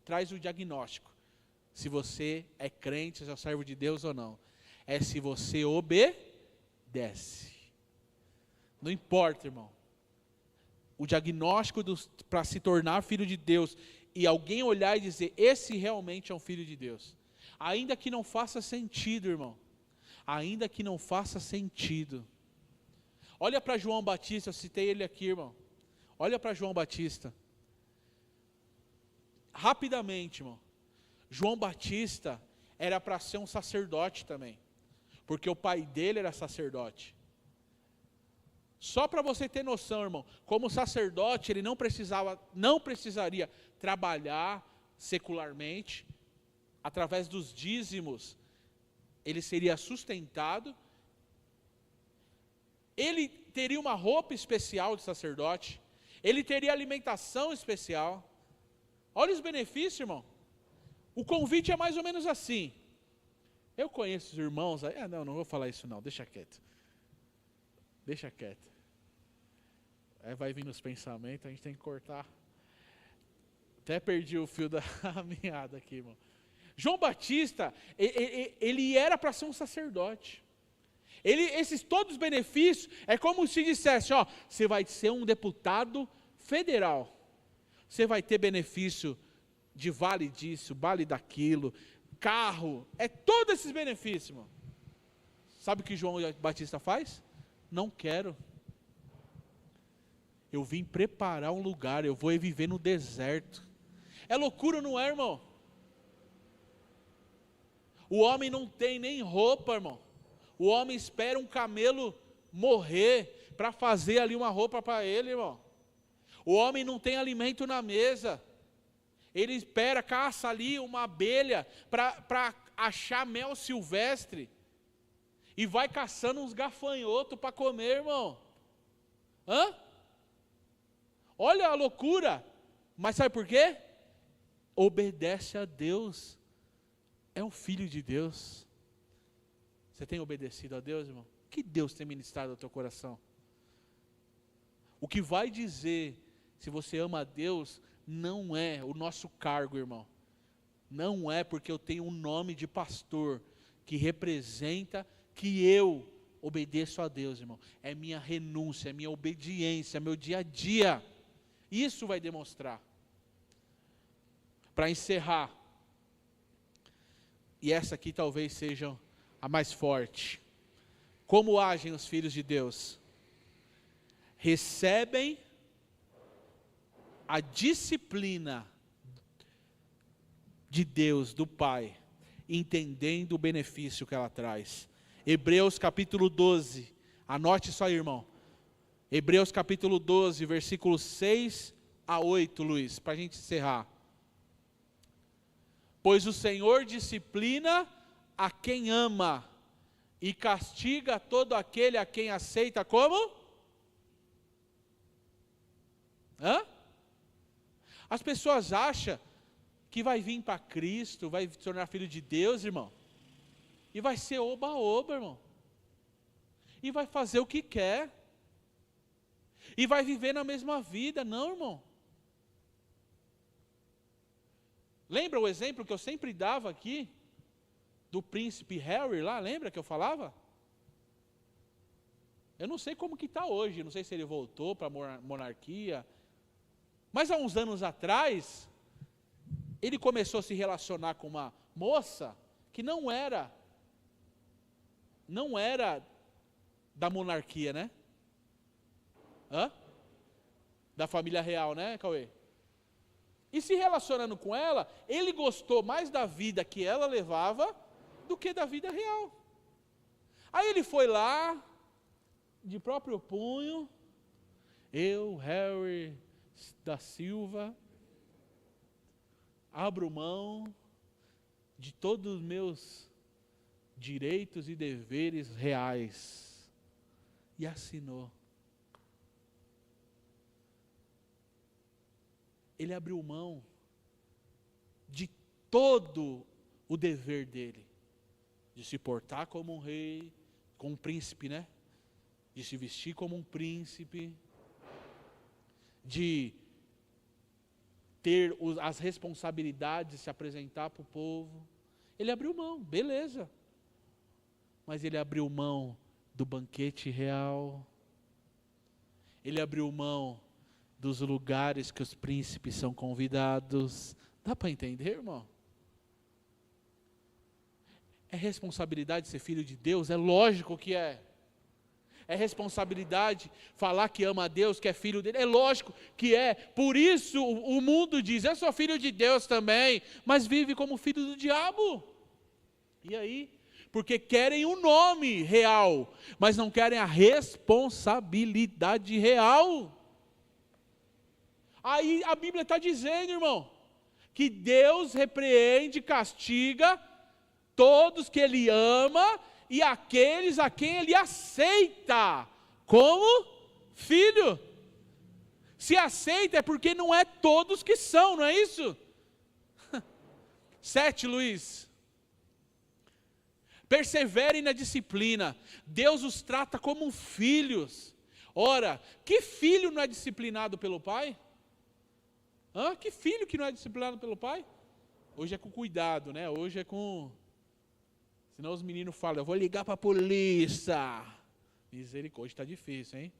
traz o diagnóstico. Se você é crente, se é servo de Deus ou não. É se você obedece. Não importa, irmão. O diagnóstico para se tornar filho de Deus e alguém olhar e dizer, esse realmente é um filho de Deus. Ainda que não faça sentido, irmão. Ainda que não faça sentido. Olha para João Batista, eu citei ele aqui, irmão. Olha para João Batista. Rapidamente, irmão. João Batista era para ser um sacerdote também. Porque o pai dele era sacerdote. Só para você ter noção, irmão, como sacerdote, ele não precisaria trabalhar secularmente, através dos dízimos, ele seria sustentado, ele teria uma roupa especial de sacerdote, ele teria alimentação especial. Olha os benefícios, irmão. O convite é mais ou menos assim. Eu conheço os irmãos, não vou falar isso não, deixa quieto. Deixa quieto. Vai vir nos pensamentos, a gente tem que cortar. Até perdi o fio da meada aqui, irmão. João Batista, ele era para ser um sacerdote. Esses todos os benefícios, é como se dissesse, você vai ser um deputado federal. Você vai ter benefício de vale disso, vale daquilo, carro, todos esses benefícios, irmão. Sabe o que João Batista faz? Não quero. Eu vim preparar um lugar, eu vou viver no deserto. É loucura, não é, irmão? O homem não tem nem roupa, irmão. O homem espera um camelo morrer para fazer ali uma roupa para ele, irmão. O homem não tem alimento na mesa. Ele espera, caça ali uma abelha para achar mel silvestre. E vai caçando uns gafanhotos para comer, irmão. Olha a loucura. Mas sabe por quê? Obedece a Deus. É um filho de Deus. Você tem obedecido a Deus, irmão? O que Deus tem ministrado ao teu coração? O que vai dizer se você ama a Deus não é o nosso cargo, irmão. Não é porque eu tenho um nome de pastor que representa que eu obedeço a Deus, irmão. É minha renúncia, é minha obediência, é meu dia a dia. Isso vai demonstrar. Para encerrar, e essa aqui talvez seja a mais forte. Como agem os filhos de Deus? Recebem a disciplina de Deus, do Pai, entendendo o benefício que ela traz. Hebreus capítulo 12, anote isso aí, irmão. Hebreus capítulo 12, versículos 6 a 8, Luiz, para a gente encerrar. Pois o Senhor disciplina a quem ama, e castiga todo aquele a quem aceita como? As pessoas acham que vai vir para Cristo, vai se tornar filho de Deus, irmão, e vai ser oba-oba, irmão, e vai fazer o que quer, e vai viver na mesma vida. Não, irmão. Lembra o exemplo que eu sempre dava aqui, do príncipe Harry lá, lembra que eu falava? Eu não sei como que está hoje, não sei se ele voltou para a monarquia, mas há uns anos atrás, ele começou a se relacionar com uma moça que não era da monarquia, né? Da família real, né, Cauê? E se relacionando com ela, ele gostou mais da vida que ela levava do que da vida real. Aí ele foi lá, de próprio punho, eu, Harry da Silva, abro mão de todos os meus direitos e deveres reais. E assinou. Ele abriu mão de todo o dever dele, de se portar como um rei, como um príncipe, né? De se vestir como um príncipe, de ter as responsabilidades de se apresentar para o povo. Ele abriu mão, beleza. Mas ele abriu mão do banquete real. Ele abriu mão dos lugares que os príncipes são convidados. Dá para entender, irmão? É responsabilidade ser filho de Deus? É lógico que é. É responsabilidade falar que ama a Deus, que é filho dele? É lógico que é. Por isso o mundo diz, eu sou filho de Deus também, mas vive como filho do diabo. E aí? Porque querem o nome real, mas não querem a responsabilidade real. Aí a Bíblia está dizendo, irmão, que Deus repreende, castiga todos que Ele ama e aqueles a quem Ele aceita como filho. Se aceita é porque não é todos que são, não é isso? 7, Luiz. Perseverem na disciplina. Deus os trata como filhos. Ora, que filho não é disciplinado pelo pai? Que filho que não é disciplinado pelo pai? Hoje é com cuidado, né? Hoje é com... Senão os meninos falam, eu vou ligar para a polícia. Misericórdia, está difícil, hein?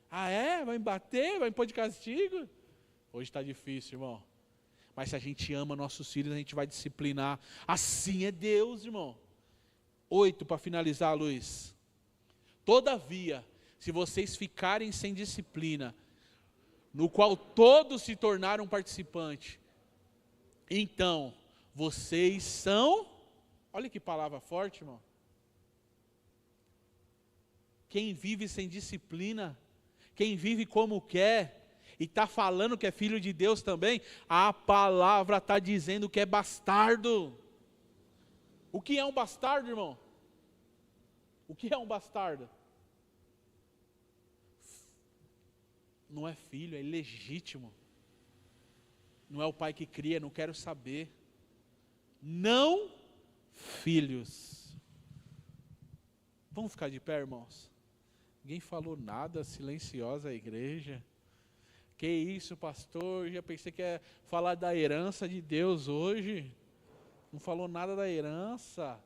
Vai me bater? Vai me pôr de castigo? Hoje está difícil, irmão. Mas se a gente ama nossos filhos, a gente vai disciplinar. Assim é Deus, irmão. 8, para finalizar, Luiz. Todavia, se vocês ficarem sem disciplina, no qual todos se tornaram participantes, então, vocês são Olha que palavra forte, irmão. Quem vive sem disciplina, quem vive como quer, e está falando que é filho de Deus também, a palavra está dizendo que é bastardo. O que é um bastardo, irmão? O que é um bastardo? Não é filho, é ilegítimo. Não é o pai que cria, não quero saber. Não filhos. Vamos ficar de pé, irmãos? Ninguém falou nada, silenciosa a igreja. Que isso, pastor? Já pensei que ia falar da herança de Deus hoje. Não falou nada da herança.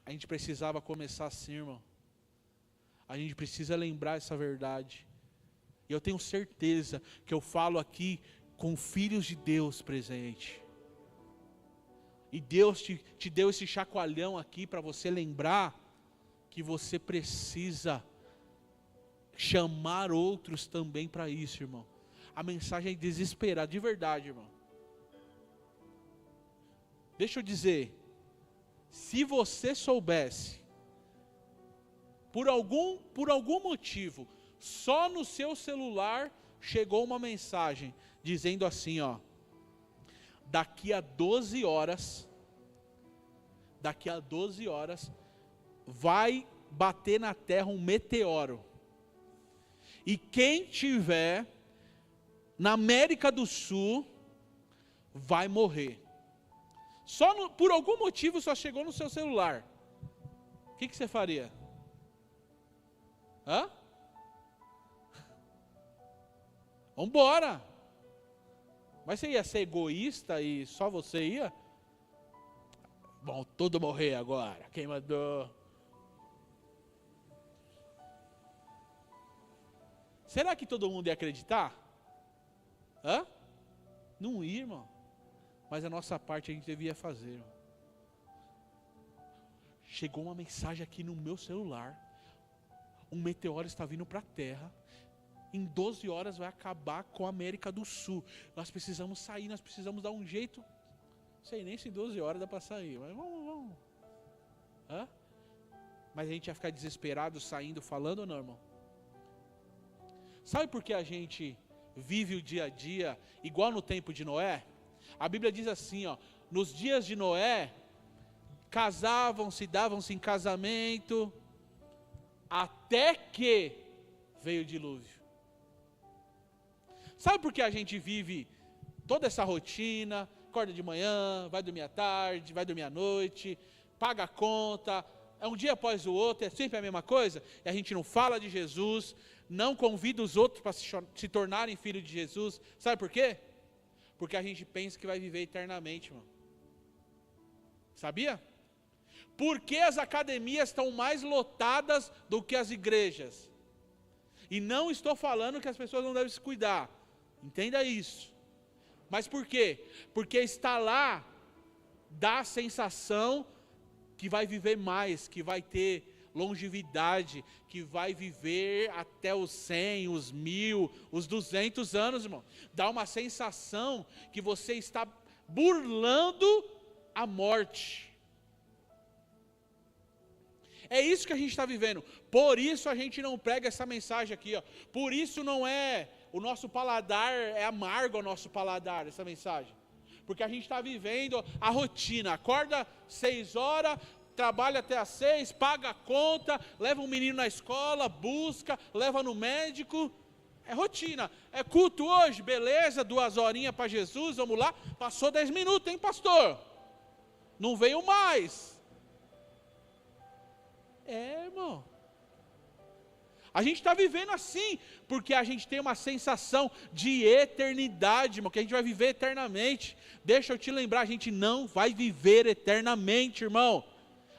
A gente precisava começar assim, irmão. A gente precisa lembrar essa verdade. E eu tenho certeza que eu falo aqui com filhos de Deus presente. E Deus te deu esse chacoalhão aqui para você lembrar que você precisa chamar outros também para isso, irmão. A mensagem é desesperada, de verdade, irmão. Deixa eu dizer, se você soubesse, por algum motivo, só no seu celular chegou uma mensagem dizendo assim, ó: daqui a 12 horas vai bater na Terra um meteoro. E quem tiver na América do Sul vai morrer. Por algum motivo só chegou no seu celular. O que você faria? Hã? Vambora. Mas você ia ser egoísta e só você ia? Vão todos morrer agora. Quem mandou? Será que todo mundo ia acreditar? Hã? Não ia, irmão. Mas a nossa parte a gente devia fazer, irmão. Chegou uma mensagem aqui no meu celular. Um meteoro está vindo para a Terra. Em 12 horas vai acabar com a América do Sul. Nós precisamos sair, nós precisamos dar um jeito. Não sei nem se em 12 horas dá para sair, mas vamos. Hã? Mas a gente ia ficar desesperado saindo, falando ou não, irmão? Sabe por que a gente vive o dia a dia igual no tempo de Noé? A Bíblia diz assim, ó: nos dias de Noé, casavam-se, davam-se em casamento, até que veio o dilúvio. Sabe por que a gente vive toda essa rotina, acorda de manhã, vai dormir à tarde, vai dormir à noite, paga a conta, é um dia após o outro, é sempre a mesma coisa, e a gente não fala de Jesus, não convida os outros para se tornarem filhos de Jesus. Sabe por quê? Porque a gente pensa que vai viver eternamente, irmão. Sabia? Porque as academias estão mais lotadas do que as igrejas. E não estou falando que as pessoas não devem se cuidar. Entenda isso. Mas por quê? Porque estar lá dá a sensação que vai viver mais, que vai ter longevidade, que vai viver até os 100, os 1000, os 200 anos, irmão. Dá uma sensação que você está burlando a morte. É isso que a gente está vivendo. Por isso a gente não prega essa mensagem aqui, ó. Por isso não é, o nosso paladar é amargo, o nosso paladar, essa mensagem. Porque a gente está vivendo a rotina. Acorda 6 horas, trabalha até às 6, paga a conta, leva um menino na escola, busca, leva no médico. É rotina. É culto hoje, beleza, 2 horinhas para Jesus, vamos lá. Passou 10 minutos, hein, pastor? Não veio mais. É, irmão. A gente está vivendo assim, porque a gente tem uma sensação de eternidade, irmão, que a gente vai viver eternamente. Deixa eu te lembrar, a gente não vai viver eternamente, irmão,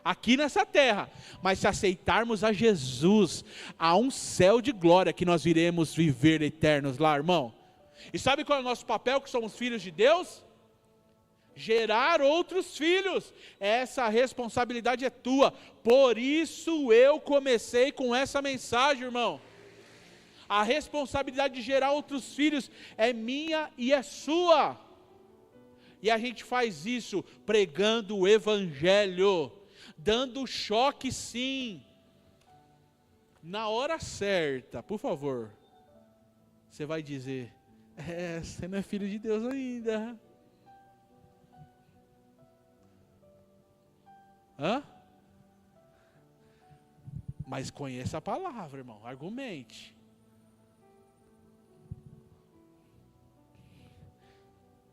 aqui nessa terra. Mas se aceitarmos a Jesus, há um céu de glória que nós iremos viver eternos lá, irmão. E sabe qual é o nosso papel, que somos filhos de Deus? Gerar outros filhos. Essa responsabilidade é tua. Por isso eu comecei com essa mensagem, irmão. A responsabilidade de gerar outros filhos é minha e é sua. E a gente faz isso pregando o Evangelho, dando choque sim. Na hora certa, por favor, você vai dizer, você não é filho de Deus ainda. Hã? Mas conheça a palavra, irmão, argumente.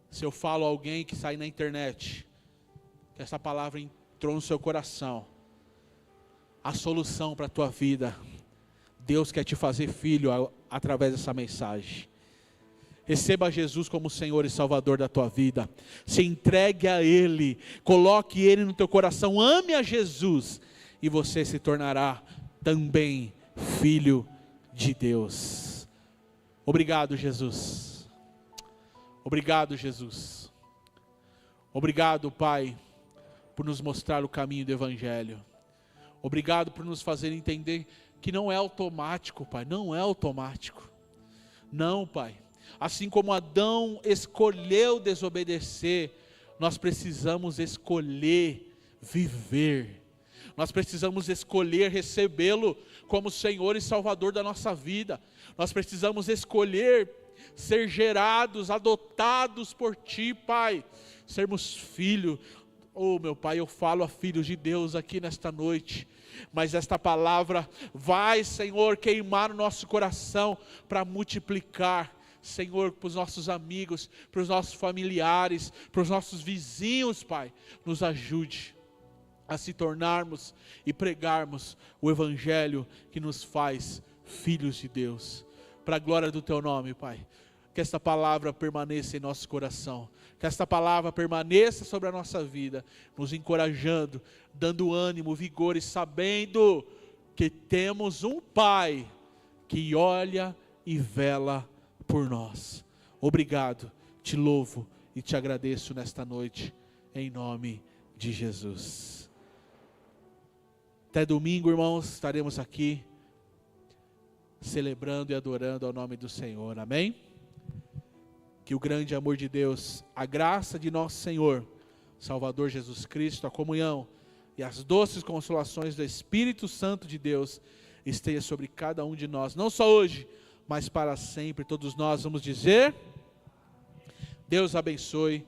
Se eu falo a alguém que sai na internet, que essa palavra entrou no seu coração, a solução para a tua vida, Deus quer te fazer filho através dessa mensagem. Receba Jesus como Senhor e Salvador da tua vida. Se entregue a Ele, coloque Ele no teu coração, ame a Jesus, e você se tornará também filho de Deus. Obrigado, Jesus. Obrigado, Jesus. Obrigado, Pai, por nos mostrar o caminho do Evangelho. Obrigado por nos fazer entender que não é automático, Pai, não é automático. Não, Pai. Assim como Adão escolheu desobedecer, nós precisamos escolher viver. Nós precisamos escolher recebê-lo como Senhor e Salvador da nossa vida. Nós precisamos escolher ser gerados, adotados por Ti, Pai. Sermos filhos. Oh, meu Pai, eu falo a filhos de Deus aqui nesta noite. Mas esta palavra vai, Senhor, queimar o nosso coração para multiplicar. Senhor, para os nossos amigos, para os nossos familiares, para os nossos vizinhos, Pai. Nos ajude a se tornarmos e pregarmos o Evangelho que nos faz filhos de Deus. Para a glória do Teu nome, Pai. Que esta palavra permaneça em nosso coração. Que esta palavra permaneça sobre a nossa vida, nos encorajando, dando ânimo, vigor e sabendo que temos um Pai que olha e vela por nós. Obrigado, te louvo e te agradeço nesta noite, em nome de Jesus. Até domingo, irmãos, estaremos aqui celebrando e adorando ao nome do Senhor, amém? Que o grande amor de Deus, a graça de nosso Senhor, Salvador Jesus Cristo, a comunhão e as doces consolações do Espírito Santo de Deus esteja sobre cada um de nós, não só hoje, mas para sempre. Todos nós vamos dizer: Deus abençoe